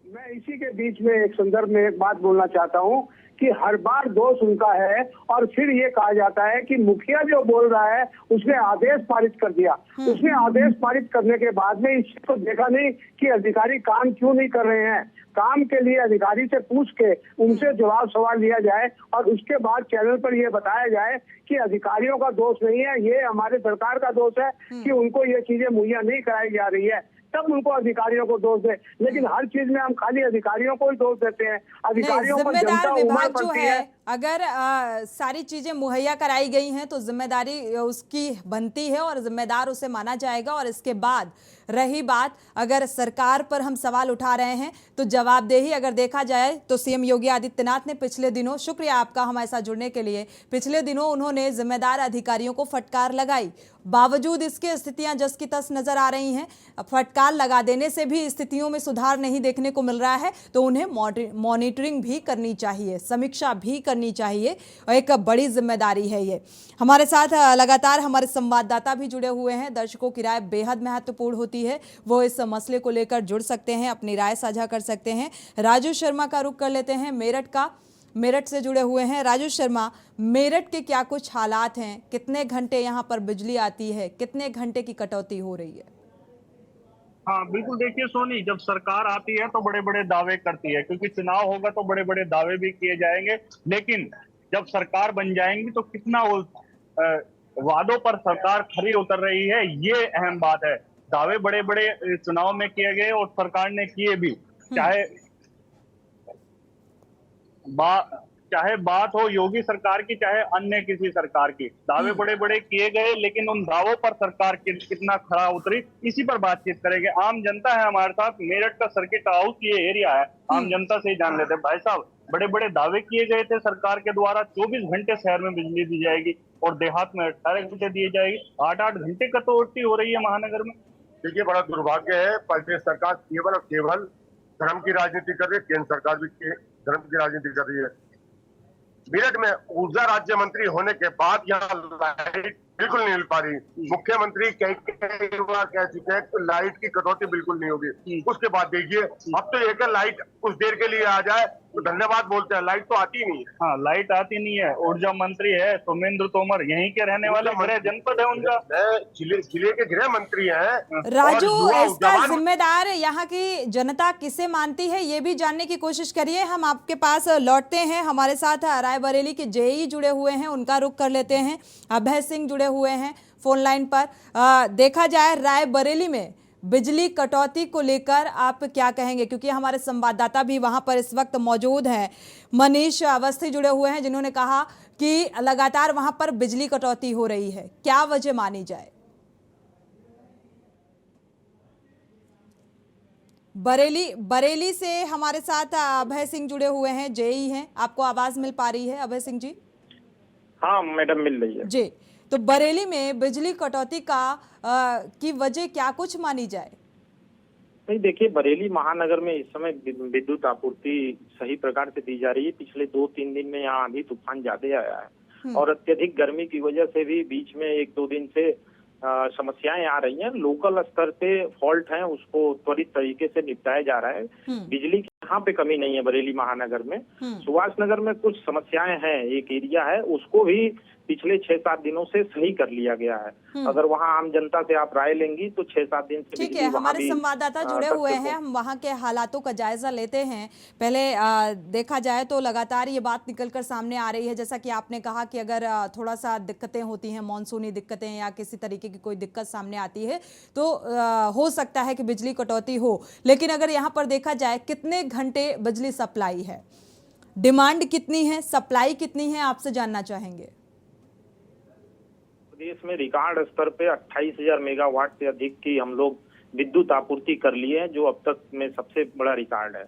मैं इसी के बीच में एक संदर्भ में एक बात बोलना चाहता हूँ कि हर बार दोष उनका है, और फिर ये कहा जाता है कि मुखिया जो बोल रहा है उसने आदेश पारित कर दिया। उसने आदेश पारित करने के बाद में इस चीज को देखा नहीं कि अधिकारी काम क्यों नहीं कर रहे हैं। काम के लिए अधिकारी से पूछ के उनसे जवाब सवाल लिया जाए, और उसके बाद चैनल पर यह बताया जाए कि अधिकारियों का दोष नहीं है, ये हमारे सरकार का दोष है कि उनको ये चीजें मुहैया नहीं कराई जा रही है, तब उनको अधिकारियों को दोष दे। लेकिन हर चीज में हम खाली अधिकारियों को ही दोष देते हैं। अधिकारियों पर जनता उम्र पड़ती है। अगर सारी चीजें मुहैया कराई गई हैं तो जिम्मेदारी उसकी बनती है और जिम्मेदार उसे माना जाएगा। और इसके बाद रही बात, अगर सरकार पर हम सवाल उठा रहे हैं तो जवाबदेही अगर देखा जाए तो सीएम योगी आदित्यनाथ ने पिछले दिनों, शुक्रिया आपका हमारे साथ जुड़ने के लिए, पिछले दिनों उन्होंने जिम्मेदार अधिकारियों को फटकार लगाई। बावजूद इसके स्थितियां जस की तस नजर आ रही हैं। फटकार लगा देने से भी स्थितियों में सुधार नहीं देखने को मिल रहा है, तो उन्हें मॉनिटरिंग भी करनी चाहिए, समीक्षा भी करनी चाहिए, और एक बड़ी जिम्मेदारी है ये। हमारे साथ लगातार हमारे संवाददाता भी जुड़े हुए हैं। दर्शकों की राय बेहद महत्वपूर्ण होती है, वो इस मसले को लेकर जुड़ सकते हैं, अपनी राय साझा कर सकते हैं। राजू शर्मा का रुख कर लेते हैं, मेरठ का। मेरठ से जुड़े हुए हैं। राजू शर्मा, मेरठ के क्या कुछ हालात हैं, कितने घंटे यहाँ पर बिजली आती है, कितने घंटे की कटौती हो रही है? हाँ बिल्कुल, देखिए सोनी, जब सरकार आती है तो बड़े बड़े दावे करती है, क्योंकि चुनाव होगा तो बड़े बड़े दावे भी किए जाएंगे, लेकिन जब सरकार बन जाएंगी तो कितना वो वादों पर सरकार खरी उतर रही है, ये अहम बात है। दावे बड़े बड़े चुनाव में किए गए और सरकार ने किए भी, चाहे बात हो योगी सरकार की, चाहे अन्य किसी सरकार की। दावे बड़े बड़े किए गए, लेकिन उन दावों पर सरकार कितना खरा उतरी, इसी पर बातचीत करेंगे। आम जनता है हमारे साथ, मेरठ का सर्किट हाउस ये एरिया है, आम जनता से ही जान लेते हैं। भाई साहब, बड़े बड़े दावे किए गए थे सरकार के द्वारा, 24 घंटे शहर में बिजली दी जाएगी और देहात में 18 घंटे दिए जाएगी, 8-8 घंटे कटौती हो रही है महानगर में। देखिए, बड़ा दुर्भाग्य है, प्रदेश सरकार केवल और केवल धर्म की राजनीति कर रही है, केंद्र सरकार भी धर्म की राजनीति कर रही है। मेरठ में ऊर्जा राज्य मंत्री होने के बाद यहाँ लाइट बिल्कुल नहीं मिल पा रही। मुख्यमंत्री कई बार कह चुके हैं कि लाइट की कटौती बिल्कुल नहीं होगी। उसके बाद देखिए, अब तो एक लाइट कुछ देर के लिए आ जाए तो धन्यवाद बोलते हैं, लाइट तो आती नहीं है। हाँ, लाइट आती नहीं है। ऊर्जा मंत्री है सुमेंद्र तोमर, यहीं के रहने वाले, गृह जनपद है उनका, जिले के गृह मंत्री हैं। राजू, इसका जिम्मेदार यहाँ की जनता किसे मानती है, ये भी जानने की कोशिश करिए। हम आपके पास लौटते हैं, हमारे साथ रायबरेली के जेई जुड़े हुए हैं, उनका रुख कर लेते हैं। अभय सिंह जुड़े हुए हैं फोन लाइन पर। देखा जाए रायबरेली में बिजली कटौती को लेकर आप क्या कहेंगे, क्योंकि हमारे संवाददाता भी वहां पर इस वक्त मौजूद हैं। मनीष अवस्थी जुड़े हुए हैं, जिन्होंने कहा कि लगातार वहां पर बिजली कटौती हो रही है, क्या वजह मानी जाए? बरेली से हमारे साथ अभय सिंह जुड़े हुए हैं, जेई हैं। आपको आवाज मिल पा रही है अभय सिंह जी? हाँ मैडम, मिल रही है जी। तो बरेली में बिजली कटौती की वजह क्या कुछ मानी जाए? नहीं, देखिए, बरेली महानगर में इस समय विद्युत आपूर्ति सही प्रकार से दी जा रही है। पिछले 2-3 दिन में यहाँ आंधी तूफान ज्यादा आया है और अत्यधिक गर्मी की वजह से भी बीच में 1-2 दिन से समस्याएं आ रही हैं। लोकल स्तर पे फॉल्ट हैं, उसको त्वरित तरीके से निपटाया जा रहा है। बिजली की यहाँ पे कमी नहीं है बरेली महानगर में। सुभाष नगर में कुछ समस्याएं हैं, एक एरिया है, उसको भी पिछले 6-7 दिनों से सही कर लिया गया है। अगर वहाँ आम जनता से आप राय लेंगी तो 6-7 दिन से ठीक है। हमारे संवाददाता जुड़े हुए हैं, हम वहाँ के हालातों का जायजा लेते हैं। पहले देखा जाए तो लगातार ये बात निकलकर सामने आ रही है, जैसा कि आपने कहा कि अगर थोड़ा सा दिक्कतें होती हैं, मानसूनी दिक्कतें या किसी तरीके की कोई दिक्कत सामने आती है तो हो सकता है कि बिजली कटौती हो। लेकिन अगर यहाँ पर देखा जाए कितने घंटे बिजली सप्लाई है, डिमांड कितनी है, सप्लाई कितनी है, आपसे जानना चाहेंगे। प्रदेश में रिकॉर्ड स्तर पे 28,000 मेगावाट से अधिक की हम लोग विद्युत आपूर्ति कर लिए हैं, जो अब तक में सबसे बड़ा रिकॉर्ड है।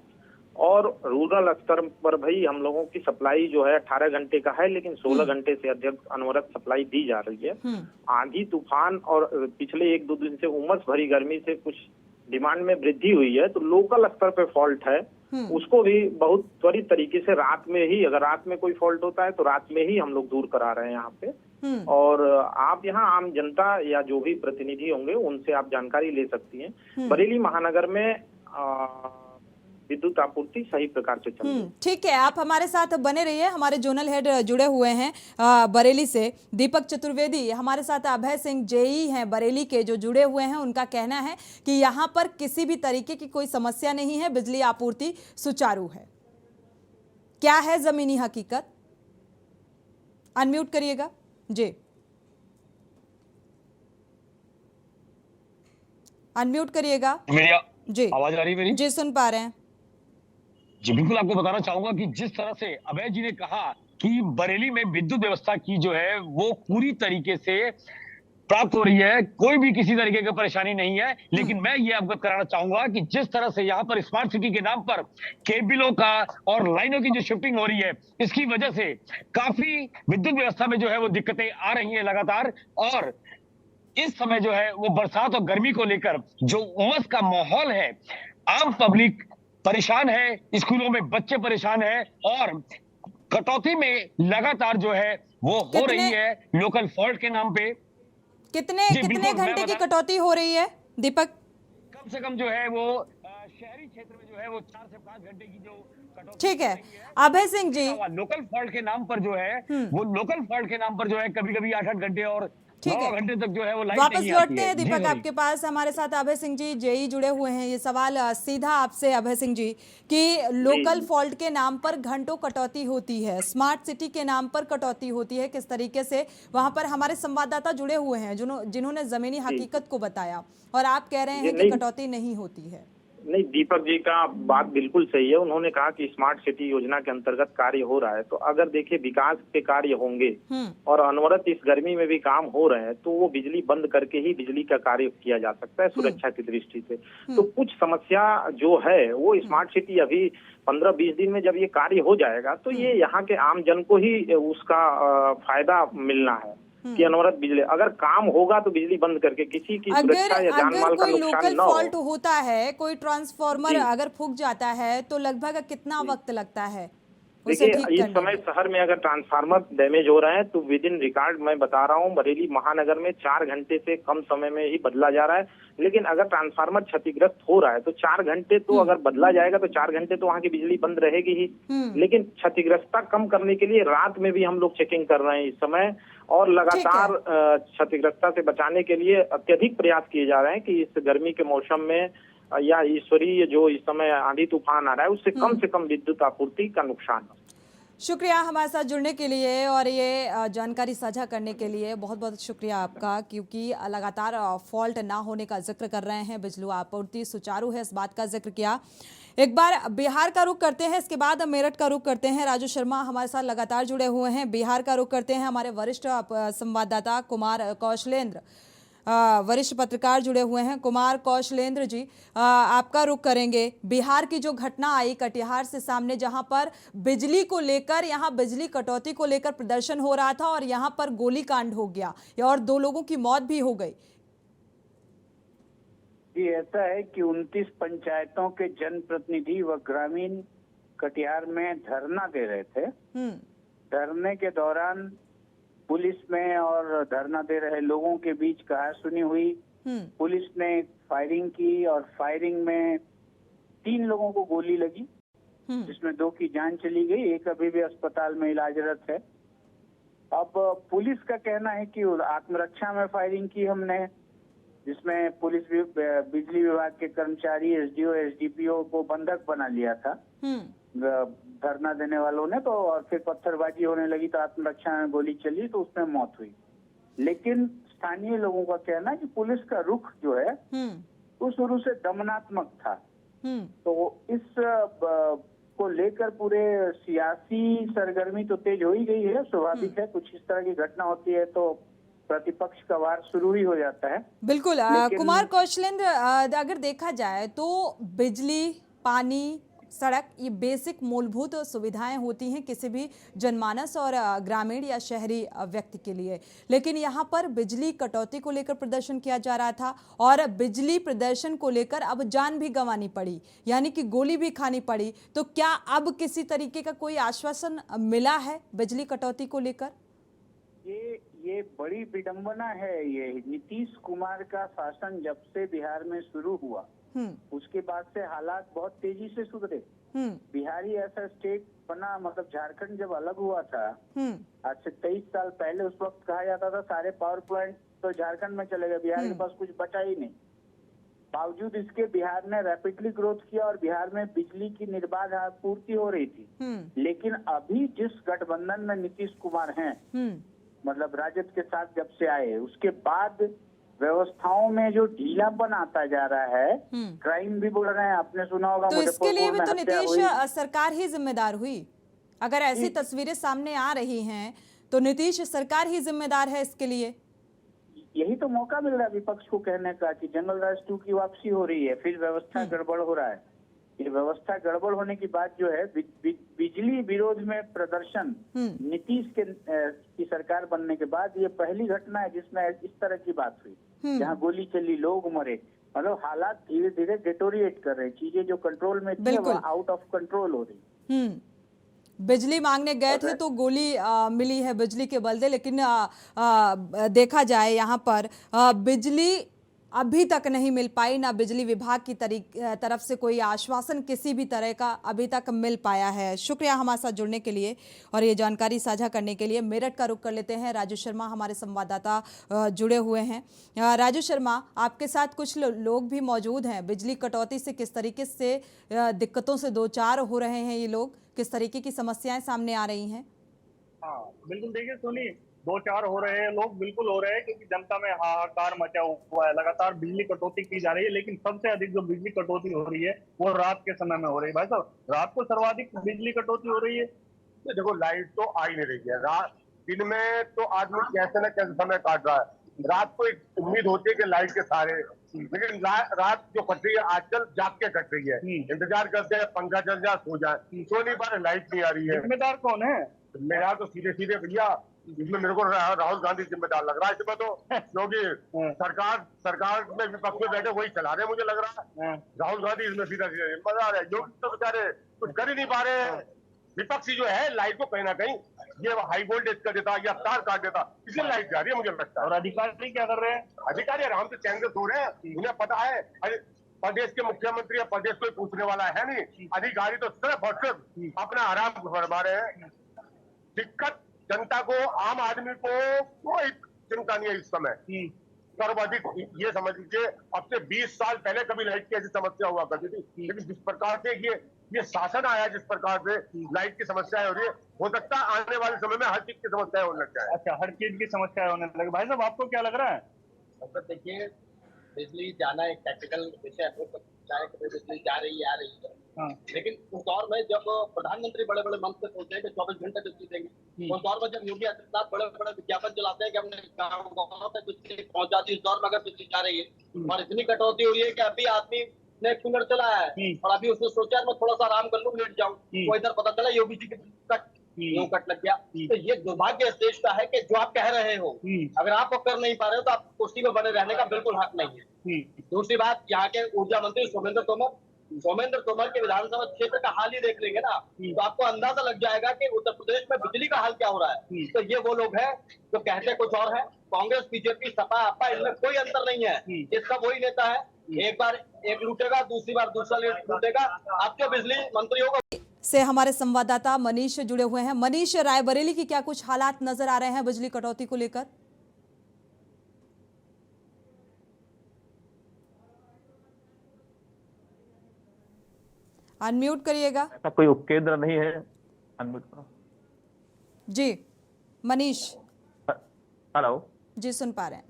और रूरल स्तर पर भी हम लोगों की सप्लाई जो है 18 घंटे का है, लेकिन 16 घंटे से अधिक अनवरत सप्लाई दी जा रही है। आंधी तूफान और पिछले 1-2 दिन से उमस भरी गर्मी से कुछ डिमांड में वृद्धि हुई है, तो लोकल स्तर पे फॉल्ट है, उसको भी बहुत त्वरित तरीके से रात में ही, अगर रात में कोई फॉल्ट होता है तो रात में ही हम लोग दूर करा रहे हैं यहाँ पे। और आप यहाँ आम जनता या जो भी प्रतिनिधि होंगे उनसे आप जानकारी ले सकती हैं। बरेली महानगर में विद्युत आपूर्ति सही प्रकार से चल रही है। ठीक है, आप हमारे साथ बने रहिए। हमारे जोनल हेड जुड़े हुए हैं बरेली से, दीपक चतुर्वेदी। हमारे साथ अभय सिंह जेई हैं बरेली के, जो जुड़े हुए हैं। उनका कहना है कि यहाँ पर किसी भी तरीके की कोई समस्या नहीं है, बिजली आपूर्ति सुचारू है। क्या है जमीनी हकीकत? अनम्यूट करिएगा जी, अनम्यूट करिएगा। मेरी जी आवाज आ रही है मेरी? जी, सुन पा रहे हैं जी। बिल्कुल, आपको बताना चाहूंगा कि जिस तरह से अभय जी ने कहा कि बरेली में विद्युत व्यवस्था की जो है वो पूरी तरीके से प्राप्त हो रही है, कोई भी किसी तरीके की परेशानी नहीं है। लेकिन मैं ये अवगत कराना चाहूंगा कि जिस तरह से यहाँ पर स्मार्ट सिटी के नाम पर केबलों का और लाइनों की जो शिफ्टिंग हो रही है, इसकी वजह से काफी विद्युत व्यवस्था में जो है वो दिक्कतें आ रही है लगातार। और इस समय जो है वो बरसात और गर्मी को लेकर जो उमस का माहौल है, आम पब्लिक परेशान है, स्कूलों में बच्चे परेशान है और कटौती में लगातार जो है वो हो रही है लोकल फॉल्ट के नाम पे। कितने घंटे की कटौती हो रही है दीपक? कम से कम जो है वो शहरी क्षेत्र में जो है वो 4 से 5 घंटे की जो ठीक है अभय सिंह जी, लोकल फॉल्ट के नाम पर जो है वो लोकल फॉल्ट के नाम पर जो है कभी कभी 8-8 घंटे और 9 घंटे तक जो है वो लाइट वापस नहीं आती लौटते है। हैं दीपक आपके पास। हमारे साथ अभय सिंह जी जेई जुड़े हुए हैं। ये सवाल सीधा आपसे अभय सिंह जी कि लोकल फॉल्ट के नाम पर घंटों कटौती होती है, स्मार्ट सिटी के नाम पर कटौती होती है, किस तरीके से वहां पर हमारे संवाददाता जुड़े हुए हैं जिन्होंने जमीनी हकीकत को बताया, और आप कह रहे हैं कि कटौती नहीं होती है। नहीं, दीपक जी का बात बिल्कुल सही है। उन्होंने कहा कि स्मार्ट सिटी योजना के अंतर्गत कार्य हो रहा है, तो अगर देखिए विकास के कार्य होंगे और अनवरत इस गर्मी में भी काम हो रहे हैं तो वो बिजली बंद करके ही बिजली का कार्य किया जा सकता है सुरक्षा की दृष्टि से। तो कुछ समस्या जो है वो स्मार्ट सिटी अभी 15-20 दिन में जब ये कार्य हो जाएगा तो ये यहाँ के आम जन को ही उसका फायदा मिलना है कि अनवरत बिजली, अगर काम होगा तो बिजली बंद करके किसी की सुरक्षा या जान माल का कोई नुकसान लोकल न हो। फॉल्ट होता है, कोई ट्रांसफार्मर अगर फूक जाता है तो लगभग कितना वक्त लगता है उसे देखिए ठीक इस करने समय में? शहर में अगर ट्रांसफार्मर डैमेज हो रहे हैं तो विद इन रिकॉर्ड मैं बता रहा हूँ बरेली महानगर में 4 घंटे से कम समय में ही बदला जा रहा है। लेकिन अगर ट्रांसफार्मर क्षतिग्रस्त हो रहा है तो 4 घंटे तो अगर बदला जाएगा तो 4 घंटे तो वहाँ की बिजली बंद रहेगी ही। लेकिन क्षतिग्रस्तता कम करने के लिए रात में भी हम लोग चेकिंग कर रहे हैं इस समय, और लगातार क्षतिग्रस्तता से बचाने के लिए अत्यधिक प्रयास किए जा रहे हैं कि इस गर्मी के मौसम में या ईश्वरीय जो इस समय आंधी तूफान आ रहा है उससे कम से कम विद्युत आपूर्ति का नुकसान हो। शुक्रिया हमारे साथ जुड़ने के लिए और ये जानकारी साझा करने के लिए बहुत बहुत शुक्रिया आपका, क्योंकि लगातार फॉल्ट ना होने का जिक्र कर रहे हैं, बिजली आपूर्ति सुचारू है इस बात का जिक्र किया। एक बार बिहार का रुख करते हैं, इसके बाद मेरठ का रुख करते हैं। राजू शर्मा हमारे साथ लगातार जुड़े हुए हैं। बिहार का रुख करते हैं, हमारे वरिष्ठ संवाददाता कुमार कौशलेंद्र वरिष्ठ पत्रकार जुड़े हुए हैं। कुमार कौशलेंद्र जी, आपका रुख करेंगे। बिहार की जो घटना आई कटिहार से सामने, जहां पर बिजली को लेकर, यहां बिजली कटौती को लेकर प्रदर्शन हो रहा था और यहां पर गोलीकांड हो गया और 2 लोगों की मौत भी हो गई। जी, ऐसा है कि 29 पंचायतों के जनप्रतिनिधि व ग्रामीण कटिहार में धरना दे रहे थे। धरने के दौरान पुलिस में और धरना दे रहे लोगों के बीच कहासुनी हुई। पुलिस ने फायरिंग की और फायरिंग में 3 लोगों को गोली लगी, जिसमें 2 की जान चली गई, एक अभी भी अस्पताल में इलाजरत है। अब पुलिस का कहना है कि आत्मरक्षा में फायरिंग की हमने, जिसमें पुलिस बिजली विभाग के कर्मचारी एसडीओ एसडीपीओ को बंधक बना लिया था धरना देने वालों ने, तो और फिर पत्थरबाजी होने लगी तो आत्मरक्षा में गोली चली तो उसमें मौत हुई। लेकिन स्थानीय लोगों का कहना है कि पुलिस का रुख जो है वो शुरू से दमनात्मक था। तो इस को लेकर पूरे सियासी सरगर्मी तो तेज हो ही गई है। स्वाभाविक है, कुछ इस तरह की घटना होती है तो प्रतिपक्ष का वार शुरू ही हो जाता है। बिल्कुल कुमार कौशलेंद्र, अगर देखा जाए तो बिजली, पानी, सड़क, ये बेसिक मूलभूत सुविधाएं होती हैं किसी भी जनमानस और ग्रामीण या शहरी व्यक्ति के लिए। लेकिन यहाँ पर बिजली कटौती को लेकर प्रदर्शन किया जा रहा था और बिजली प्रदर्शन को लेकर अब जान भी गंवानी पड़ी, यानी कि गोली भी खानी पड़ी। तो क्या अब किसी तरीके का कोई आश्वासन मिला है बिजली कटौती को लेकर? ये बड़ी विडंबना है। ये नीतीश कुमार का शासन जब से बिहार में शुरू हुआ उसके बाद से हालात बहुत तेजी से सुधरे। बिहारी ऐसा स्टेट बना, मतलब झारखंड जब अलग हुआ था आज से 23 साल पहले, उस वक्त कहा जाता था सारे पावर प्लांट तो झारखंड में चले गए, बिहार के पास कुछ बचा ही नहीं। बावजूद इसके बिहार ने रैपिडली ग्रोथ किया और बिहार में बिजली की निर्बाध आपूर्ति हो रही थी। लेकिन अभी जिस गठबंधन में नीतीश कुमार हैं, मतलब राजद के साथ जब से आए, उसके बाद व्यवस्थाओं में जो ढीलापन आता जा रहा है, क्राइम भी बढ़ रहे हैं। आपने सुना होगा तो इसके लिए भी तो नीतीश सरकार ही जिम्मेदार हुई। अगर ऐसी तस्वीरें सामने आ रही हैं तो नीतीश सरकार ही जिम्मेदार है इसके लिए। यही तो मौका मिल रहा है विपक्ष को कहने का कि जंगल राज 2 की वापसी हो रही है, फिर व्यवस्था गड़बड़ हो रहा है। ये व्यवस्था गड़बड़ होने की बात जो है, बिजली विरोध में प्रदर्शन नीतीश की सरकार बनने के बाद ये पहली घटना है जिसमें इस तरह की बात हुई, जहां गोली चली, लोग मरे। मतलब हालात धीरे धीरे डिटोरिएट कर रहे हैं, चीजें जो कंट्रोल में थी वो आउट ऑफ कंट्रोल हो रही। बिजली मांगने गए थे तो गोली मिली है बिजली के बलदे। लेकिन देखा जाए यहाँ पर बिजली अभी तक नहीं मिल पाई, ना बिजली विभाग की तरफ से कोई आश्वासन किसी भी तरह का अभी तक मिल पाया है। शुक्रिया हमारे साथ जुड़ने के लिए और ये जानकारी साझा करने के लिए। मेरठ का रुख कर लेते हैं, राजू शर्मा हमारे संवाददाता जुड़े हुए हैं। राजू शर्मा, आपके साथ कुछ लोग भी मौजूद हैं। बिजली कटौती से किस तरीके से दिक्कतों से दो चार हो रहे हैं ये लोग, किस तरीके की समस्याएं सामने आ रही हैं? हाँ बिल्कुल, देखिए सुनिए, दो चार हो रहे हैं लोग, बिल्कुल हो रहे हैं, क्योंकि जनता में हाहाकार मचा हुआ है। लगातार बिजली कटौती की जा रही है, लेकिन सबसे अधिक जो बिजली कटौती हो रही है वो रात के समय में हो रही है। भाई साहब, रात को सर्वाधिक बिजली कटौती हो रही है। तो देखो, लाइट तो आ ही नहीं रही है। रात दिन में तो आदमी कैसे न कैसे समय काट रहा है, रात को एक उम्मीद होती है कि लाइट के सारे, लेकिन रात जो कट रही है आजकल जाग के कट रही है। इंतजार करते हैं पंखा चल जाए, सो जाए, सो नहीं पा रहे, लाइट नहीं आ रही है। जिम्मेदार कौन है? जिम्मेदार तो सीधे सीधे भैया, इसमें मेरे को राहुल गांधी जिम्मेदार लग रहा है इसमें तो, क्योंकि सरकार में विपक्ष में बैठे वही चला रहे, मुझे लग रहा है। राहुल गांधी इसमें सीधा सीधा जिम्मेदार है। योगी तो बेचारे कुछ कर ही नहीं पा रहे हैं। विपक्षी जो है लाइट को कहीं ना कहीं ये हाई वोल्टेज कर देता या तार काट देता, इसलिए लाइट जा रही है मुझे लगता है। और अधिकारी क्या कर रहे हैं? अधिकारी आराम से चैन से सो रहे हैं, उन्हें पता है प्रदेश के मुख्यमंत्री या प्रदेश कोई पूछने वाला है नहीं। अधिकारी तो सिर्फ और सिर्फ अपना आराम फरमा रहे हैं। दिक्कत जनता को, आम आदमी को कोई चिंता नहीं है इस समय। सर्वाधिक ये समझ लीजिए, अब से 20 साल पहले कभी लाइट की ऐसी समस्या हुआ करती थी, लेकिन जिस प्रकार से ये शासन आया, जिस प्रकार से लाइट की समस्या हो रही है, हो सकता है आने वाले समय में हर चीज की समस्या होने लग जाए। अच्छा, हर चीज की समस्या होने लगे। भाई साहब, आपको क्या लग रहा है? देखिए, बिजली जाना एक टेक्निकल विषय है, चाहे कभी बिजली जा रही है, आ रही है। लेकिन उस दौर में जब प्रधानमंत्री बड़े बड़े मंच से सोचते हैं कि 24 घंटे बिजली देंगे, उस दौर में जब योगी आदित्यनाथ बड़े बड़े विज्ञापन चलाते हैं कि हमने गाँव तक बिजली पहुंचा दी, उस दौर में अगर बिजली जा रही है और इतनी कटौती हुई है कि अभी आदमी ने कूलर चलाया है और अभी उसने सोचा मैं थोड़ा सा आराम कर लूं, लेट जाऊं, तो इधर पता चला योगी जी की कट लग गया। तो ये दुर्भाग्य इस देश का है कि जो आप कह रहे हो, अगर आप वो कर नहीं पा रहे हो तो आप कुर्सी में बने रहने का बिल्कुल हक नहीं है। दूसरी बात, यहाँ के ऊर्जा मंत्री सोमेंद्र तोमर के विधानसभा क्षेत्र का हाल ही देख लेंगे ना, तो आपको अंदाजा लग जाएगा कि उत्तर प्रदेश में बिजली का हाल क्या हो रहा है। तो ये वो लोग हैं जो कहते कुछ और है। कांग्रेस, बीजेपी, सपा, आपा, इनमें कोई अंतर नहीं है। इसका वही नेता है, एक बार एक लूटेगा, दूसरी बार दूसरा लूटेगा। आप जो बिजली मंत्री होगा से हमारे संवाददाता मनीष जुड़े हुए हैं। मनीष, रायबरेली की क्या कुछ हालात नजर आ रहे हैं बिजली कटौती को लेकर? अनम्यूट करिएगा। ऐसा कोई उपकेंद्र नहीं है, अनम्यूट करो जी। मनीष, हेलो जी, सुन पा रहे हैं?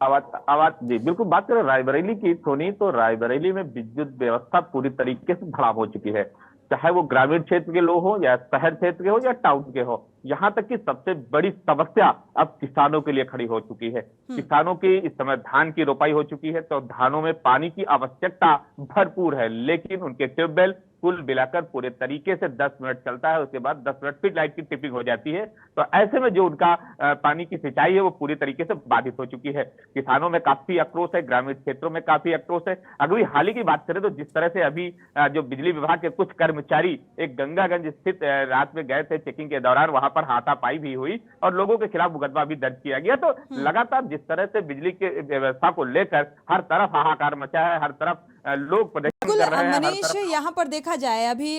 आवाज जी बिल्कुल। बात करें रायबरेली की सोनी, तो रायबरेली में विद्युत व्यवस्था पूरी तरीके से खराब हो चुकी है, चाहे वो ग्रामीण क्षेत्र के लोग हो या शहर क्षेत्र के हो या टाउन के हो। यहाँ तक कि सबसे बड़ी समस्या अब किसानों के लिए खड़ी हो चुकी है। किसानों की इस समय धान की रोपाई हो चुकी है, तो धानों में पानी की आवश्यकता भरपूर है, लेकिन उनके ट्यूबवेल कुल मिलाकर पूरे तरीके से 10 मिनट चलता है, उसके बाद 10 मिनट फिर लाइट की टिपिंग हो जाती है। तो ऐसे में जो उनका पानी की सिंचाई है वो पूरी तरीके से बाधित हो चुकी है। किसानों में काफी आक्रोश है, ग्रामीण क्षेत्रों में काफी आक्रोश है। अगर हाल ही की बात करें तो जिस तरह से अभी जो बिजली विभाग के कुछ कर्मचारी एक गंगागंज स्थित रात में गए थे चेकिंग के दौरान, वहां पर हाथापाई भी हुई और लोगों के खिलाफ मुकदमा भी दर्ज किया गया। तो लगातार जिस तरह से बिजली की व्यवस्था को लेकर हर तरफ हाहाकार मचा है, हर तरफ लोग प्रदर्शन कर रहे हैं। मनीष, यहाँ पर देखा जाए अभी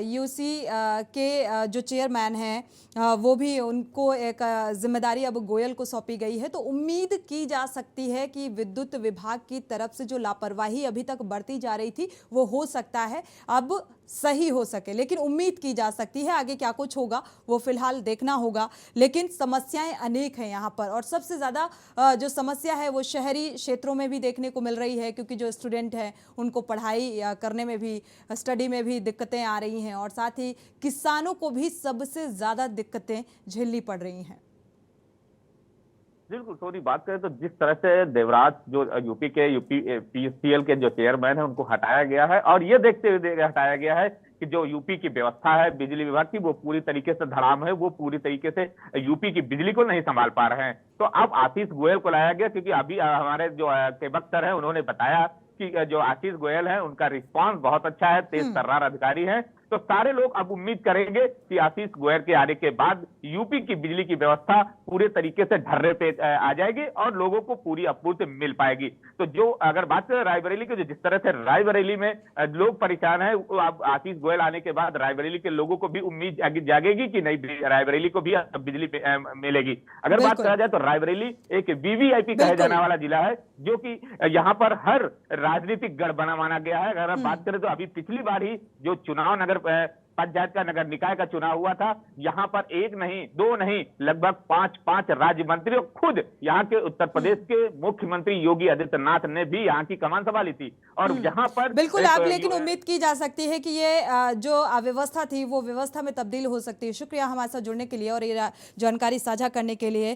यूसी के जो चेयरमैन हैं वो भी, उनको एक जिम्मेदारी अब गोयल को सौंपी गई है। तो उम्मीद की जा सकती है कि विद्युत विभाग की तरफ से जो लापरवाही अभी तक बढ़ती जा रही थी वो हो सकता है अब सही हो सके, लेकिन उम्मीद की जा सकती है। आगे क्या कुछ होगा वो फिलहाल देखना होगा, लेकिन समस्याएं अनेक हैं यहाँ पर। और सबसे ज़्यादा जो समस्या है वो शहरी क्षेत्रों में भी देखने को मिल रही है, क्योंकि जो स्टूडेंट हैं उनको पढ़ाई करने में भी, स्टडी में भी दिक्कतें आ रही हैं, और साथ ही किसानों को भी सबसे ज़्यादा दिक्कतें झेलनी पड़ रही हैं। बिल्कुल सोनी, बात करें तो जिस तरह से देवराज जो यूपी पीसीएल के जो चेयरमैन है उनको हटाया गया है, और ये देखते हुए हटाया गया है कि जो यूपी की व्यवस्था है बिजली विभाग की वो पूरी तरीके से धड़ाम है, वो पूरी तरीके से यूपी की बिजली को नहीं संभाल पा रहे हैं। तो अब आशीष गोयल को लाया गया, क्योंकि अभी हमारे जो केबक है उन्होंने बताया कि जो आशीष गोयल है उनका रिस्पांस बहुत अच्छा है, तेज तर्रार अधिकारी है, तो सारे लोग अब उम्मीद करेंगे कि आशीष गोयल के आने के बाद यूपी की बिजली की व्यवस्था पूरे तरीके से ढर्रे पे आ जाएगी और लोगों को पूरी आपूर्ति मिल पाएगी। तो जो अगर बात करें रायबरेली की, जो जिस तरह से रायबरेली में लोग परेशान है, अब आशीष गोयल आने के बाद रायबरेली के लोगों को भी उम्मीद जागेगी कि नहीं, रायबरेली को भी बिजली मिलेगी। अगर बात करा जाए तो रायबरेली एक वीवीआईपी कहे जाने वाला जिला है, जो कि यहाँ पर हर राजनीतिक गढ़ बना माना गया है। अगर हम बात करें तो अभी पिछली बार ही जो चुनाव नगर पंचायत का, नगर निकाय का चुनाव हुआ था, यहाँ पर एक नहीं, दो नहीं, लगभग पांच राज्य मंत्री और खुद यहाँ के उत्तर प्रदेश के मुख्यमंत्री योगी आदित्यनाथ ने भी यहाँ की कमान संभाली थी। और यहाँ पर बिल्कुल आप, लेकिन उम्मीद की जा सकती है कि ये जो अव्यवस्था थी वो व्यवस्था में तब्दील हो सकती है। शुक्रिया हमारे साथ जुड़ने के लिए और ये जानकारी साझा करने के लिए।